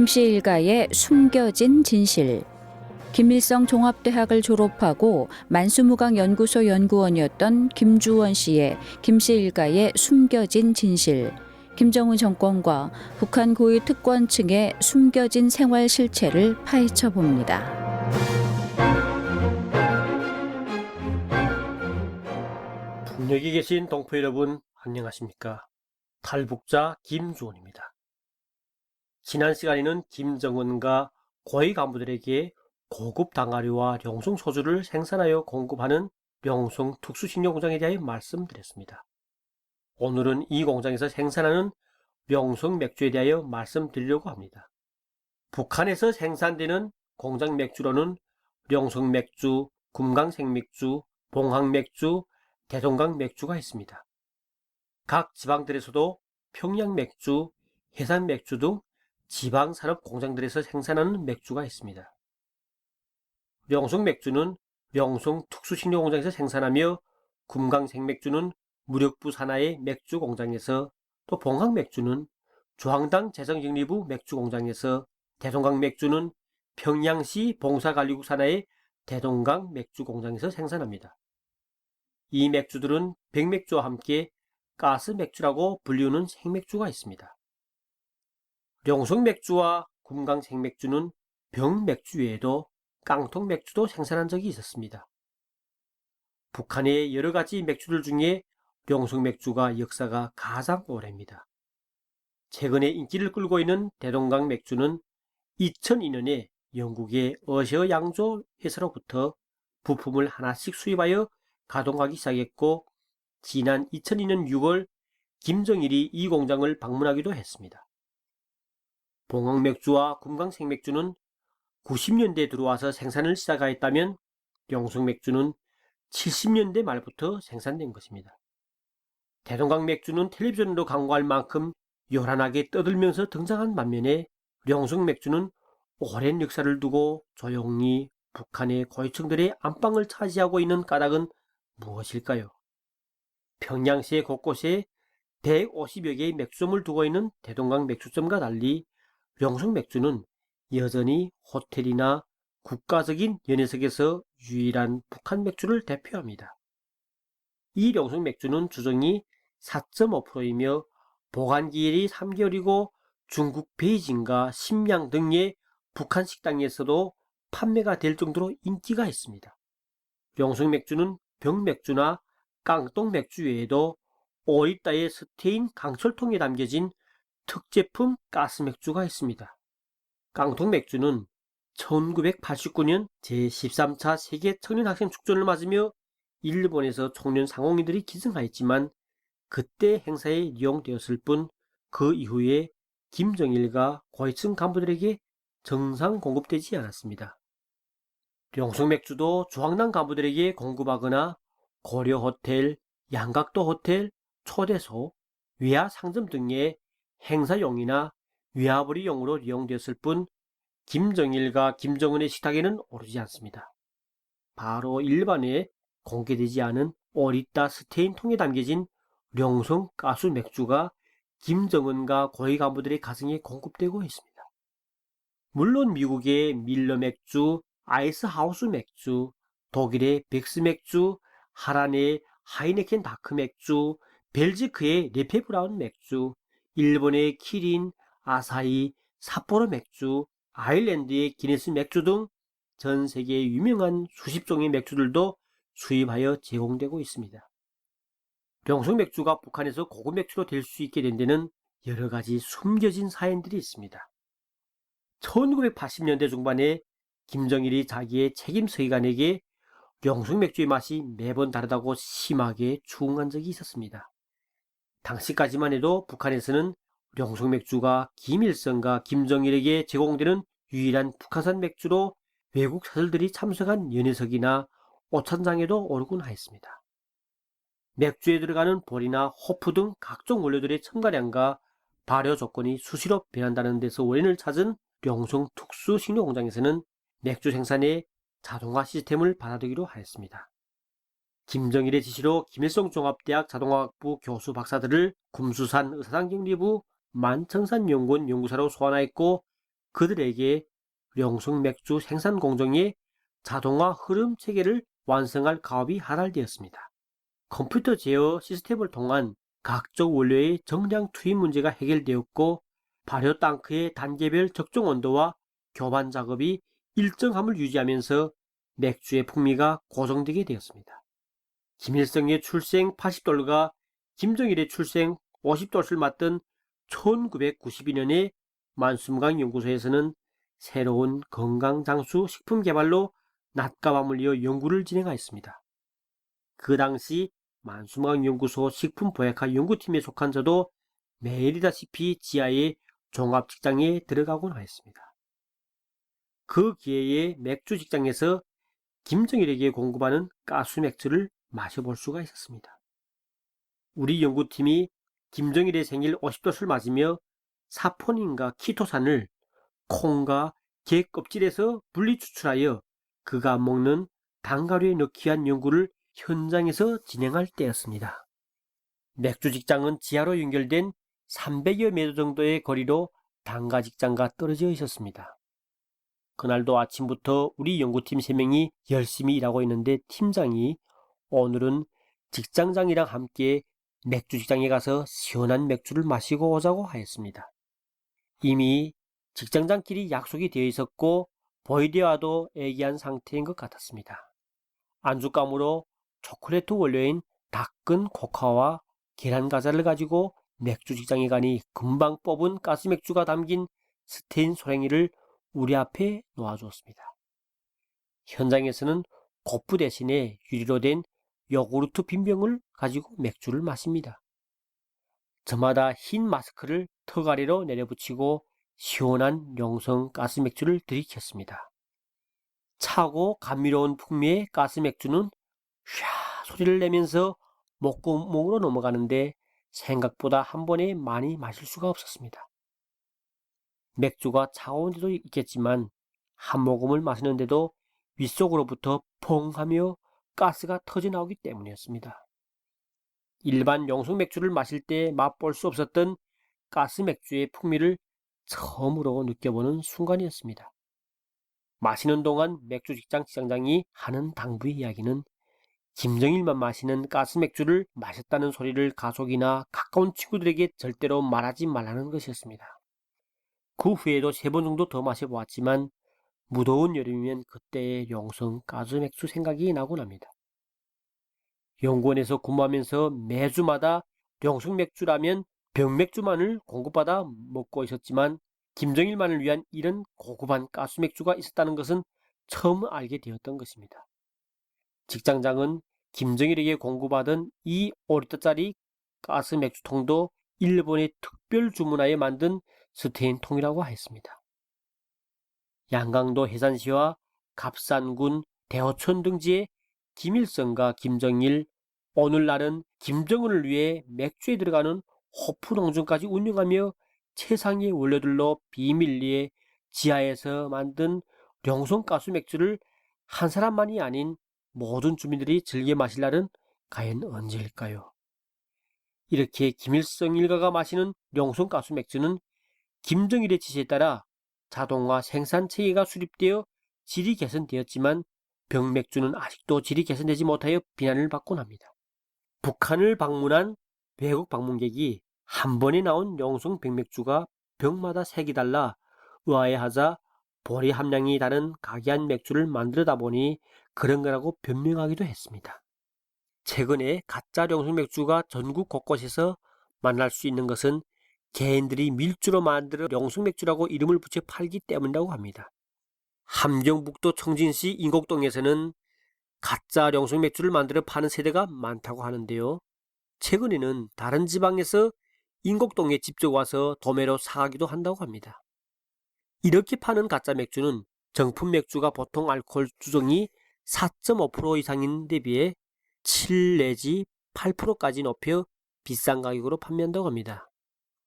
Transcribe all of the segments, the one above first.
김씨 일가의 숨겨진 진실. 김일성 종합대학을 졸업하고 만수무강연구소 연구원이었던 김주원 씨의 김씨 일가의 숨겨진 진실. 김정은 정권과 북한 고위 특권층의 숨겨진 생활 실체를 파헤쳐 봅니다. 북녘에 계신 동포 여러분, 안녕하십니까? 탈북자 김주원입니다. 지난 시간에는 김정은과 고위 간부들에게 고급 당아류와 령송 소주를 생산하여 공급하는 령송 특수식료공장에 대해 말씀드렸습니다. 오늘은 이 공장에서 생산하는 령송 맥주에 대하여 말씀드리려고 합니다. 북한에서 생산되는 공장 맥주로는 령송 맥주, 금강생맥주, 봉항맥주, 대동강 맥주가 있습니다. 각 지방들에서도 평양맥주, 해산맥주 등 지방산업 공장들에서 생산하는 맥주가 있습니다. 령송맥주는 령송 특수식료공장에서 생산하며 금강생맥주는 무력부 산하의 맥주공장에서, 또 봉항맥주는 조항당 재정정리부 맥주공장에서, 대동강맥주는 평양시 봉사관리국 산하의 대동강 맥주공장에서 생산합니다. 이 맥주들은 백맥주와 함께 가스맥주라고 불리우는 생맥주가 있습니다. 령송맥주와 금강생맥주는 병맥주 외에도 깡통맥주도 생산한 적이 있었습니다. 북한의 여러가지 맥주들 중에 령송맥주가 역사가 가장 오래입니다. 최근에 인기를 끌고 있는 대동강 맥주는 2002년에 영국의 어셔 양조 회사로부터 부품을 하나씩 수입하여 가동하기 시작했고, 지난 2002년 6월 김정일이 이 공장을 방문하기도 했습니다. 봉황맥주와 금강생맥주는 90년대에 들어와서 생산을 시작하였다면 령송맥주는 70년대 말부터 생산된 것입니다. 대동강맥주는 텔레비전으로 광고할 만큼 요란하게 떠들면서 등장한 반면에 령송맥주는 오랜 역사를 두고 조용히 북한의 고위층들의 안방을 차지하고 있는 까닭은 무엇일까요? 평양시 곳곳에 150여 개의 맥주점을 두고 있는 대동강 맥주점과 달리 령송맥주는 여전히 호텔이나 국가적인 연회석에서 유일한 북한 맥주를 대표합니다. 이 령송맥주는 주정이 4.5%이며 보관기일이 3개월이고 중국 베이징과 심양 등의 북한 식당에서도 판매가 될 정도로 인기가 있습니다. 령송맥주는 병맥주나 깡통맥주 외에도 5리터의 스테인 강철통에 담겨진 특제품 가스맥주가 있습니다. 깡통맥주는 1989년 제13차 세계 청년학생축전을 맞으며 일본에서 청년 상공인들이 기증하였지만 그때 행사에 이용되었을 뿐 그 이후에 김정일과 고위층 간부들에게 정상 공급되지 않았습니다. 령송맥주도 조항당 간부들에게 공급하거나 고려호텔, 양각도 호텔, 초대소, 외화 상점 등의 행사용이나 외화벌이용으로 이용되었을 뿐 김정일과 김정은의 식탁에는 오르지 않습니다. 바로 일반에 공개되지 않은 5리터 스테인 통에 담겨진 령송 가수 맥주가 김정은과 고위 간부들의 가정에 공급되고 있습니다. 물론 미국의 밀러 맥주, 아이스하우스 맥주, 독일의 벡스 맥주, 하란의 하이네켄 다크 맥주, 벨지크의 레페브라운 맥주, 일본의 키린, 아사히, 삿포로 맥주, 아일랜드의 기네스 맥주 등 전 세계의 유명한 수십 종의 맥주들도 수입하여 제공되고 있습니다. 령송 맥주가 북한에서 고급 맥주로 될 수 있게 된 데는 여러 가지 숨겨진 사연들이 있습니다. 1980년대 중반에 김정일이 자기의 책임 서기관에게 령송 맥주의 맛이 매번 다르다고 심하게 추궁한 적이 있었습니다. 당시까지만 해도 북한에서는 령송 맥주가 김일성과 김정일에게 제공되는 유일한 북한산 맥주로 외국 사설들이 참석한 연회석이나 오찬장에도 오르곤 하였습니다. 맥주에 들어가는 볼이나 호프 등 각종 원료들의 첨가량과 발효 조건이 수시로 변한다는 데서 원인을 찾은 령송 특수식료공장에서는 맥주 생산에 자동화 시스템을 받아들이기로 하였습니다. 김정일의 지시로 김일성 종합대학 자동화학부 교수 박사들을 금수산 의사상정리부 만청산연구원 연구사로 소환하였고 그들에게 영숙 맥주 생산 공정의 자동화 흐름 체계를 완성할 가업이 하달되었습니다. 컴퓨터 제어 시스템을 통한 각종 원료의 정량 투입 문제가 해결되었고, 발효 땅크의 단계별 적정 온도와 교반 작업이 일정함을 유지하면서 맥주의 풍미가 고정되게 되었습니다. 김일성의 출생 80돌과 김정일의 출생 50돌을 맞던 1992년에 만수무강 연구소에서는 새로운 건강장수 식품 개발로 낮과 밤을 이어 연구를 진행하였습니다. 그 당시 만수무강 연구소 식품보약학 연구팀에 속한 저도 매일이다시피 지하의 종합직장에 들어가곤 하였습니다. 그 기회에 맥주 직장에서 김정일에게 공급하는 가스 맥주를 마셔볼 수가 있었습니다. 우리 연구팀이 김정일의 생일 50도를 맞으며 사포닌과 키토산을 콩과 게 껍질에서 분리 추출하여 그가 먹는 단가루에 넣기 위한 연구를 현장에서 진행할 때였습니다. 맥주 직장은 지하로 연결된 300여 미터 정도의 거리로 단가 직장과 떨어져 있었습니다. 그날도 아침부터 우리 연구팀 3명이 열심히 일하고 있는데 팀장이 오늘은 직장장이랑 함께 맥주 직장에 가서 시원한 맥주를 마시고 오자고 하였습니다. 이미 직장장끼리 약속이 되어 있었고 보이되어도 애기한 상태인 것 같았습니다. 안주감으로 초콜릿 원료인 닦은 코카와 계란 과자를 가지고 맥주 직장에 가니 금방 뽑은 가스 맥주가 담긴 스테인 소량이를 우리 앞에 놓아주었습니다. 현장에서는 코프 대신에 유리로 된 요구르트 빈병을 가지고 맥주를 마십니다. 저마다 흰 마스크를 턱 아래로 내려붙이고 시원한 용성 가스 맥주를 들이켰습니다. 차고 감미로운 풍미의 가스 맥주는 샤 소리를 내면서 목구멍으로 넘어가는데 생각보다 한 번에 많이 마실 수가 없었습니다. 맥주가 차가운 데도 있겠지만 한 모금을 마시는데도 윗속으로부터 퐁 하며 가스가 터져나오기 때문이었습니다. 일반 용성 맥주를 마실 때 맛볼 수 없었던 가스 맥주의 풍미를 처음으로 느껴보는 순간이었습니다. 마시는 동안 맥주 직장 지장장이 하는 당부의 이야기는 김정일만 마시는 가스 맥주를 마셨다는 소리를 가족이나 가까운 친구들에게 절대로 말하지 말라는 것이었습니다. 그 후에도 3번 정도 더 마셔보았지만 무더운 여름이면 그때의 용성 가스 맥주 생각이 나곤 합니다. 연구원에서 근무하면서 매주마다 용성 맥주라면 병맥주만을 공급받아 먹고 있었지만 김정일만을 위한 이런 고급한 가스 맥주가 있었다는 것은 처음 알게 되었던 것입니다. 직장장은 김정일에게 공급하던 이 5리터짜리 가스 맥주통도 일본의 특별 주문하에 만든 스테인통이라고 했습니다. 양강도 해산시와 갑산군 대호천 등지에 김일성과 김정일, 오늘날은 김정은을 위해 맥주에 들어가는 호프 농장까지 운영하며 최상의 원료들로 비밀리에 지하에서 만든 용성 가스 맥주를 한 사람만이 아닌 모든 주민들이 즐겨 마실 날은 과연 언제일까요? 이렇게 김일성 일가가 마시는 용성 가스 맥주는 김정일의 지시에 따라 자동화 생산 체계가 수립되어 질이 개선되었지만 병맥주는 아직도 질이 개선되지 못하여 비난을 받곤 합니다. 북한을 방문한 외국 방문객이 한 번에 나온 용성 병맥주가 병마다 색이 달라 의아해하자 보리 함량이 다른 각이한 맥주를 만들다 보니 그런 거라고 변명하기도 했습니다. 최근에 가짜 용성 맥주가 전국 곳곳에서 만날 수 있는 것은 개인들이 밀주로 만들어 용성 맥주라고 이름을 붙여 팔기 때문이라고 합니다. 함경북도 청진시 인곡동에서는 가짜 용성 맥주를 만들어 파는 세대가 많다고 하는데요. 최근에는 다른 지방에서 인곡동에 직접 와서 도매로 사가기도 한다고 합니다. 이렇게 파는 가짜 맥주는 정품 맥주가 보통 알코올 주정이 4.5% 이상인 데 비해 7 내지 8%까지 높여 비싼 가격으로 판매한다고 합니다.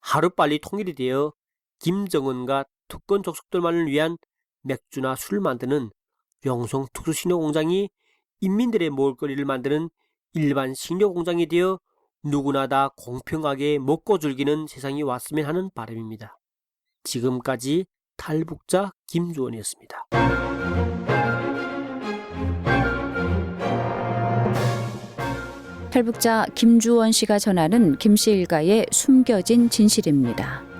하루빨리 통일이 되어 김정은과 특권 족속들만을 위한 맥주나 술을 만드는 용성 특수식료 공장이 인민들의 먹을거리를 만드는 일반 식료 공장이 되어 누구나 다 공평하게 먹고 즐기는 세상이 왔으면 하는 바람입니다. 지금까지 탈북자 김주원이었습니다. 탈북자 김주원 씨가 전하는 김씨 일가의 숨겨진 진실입니다.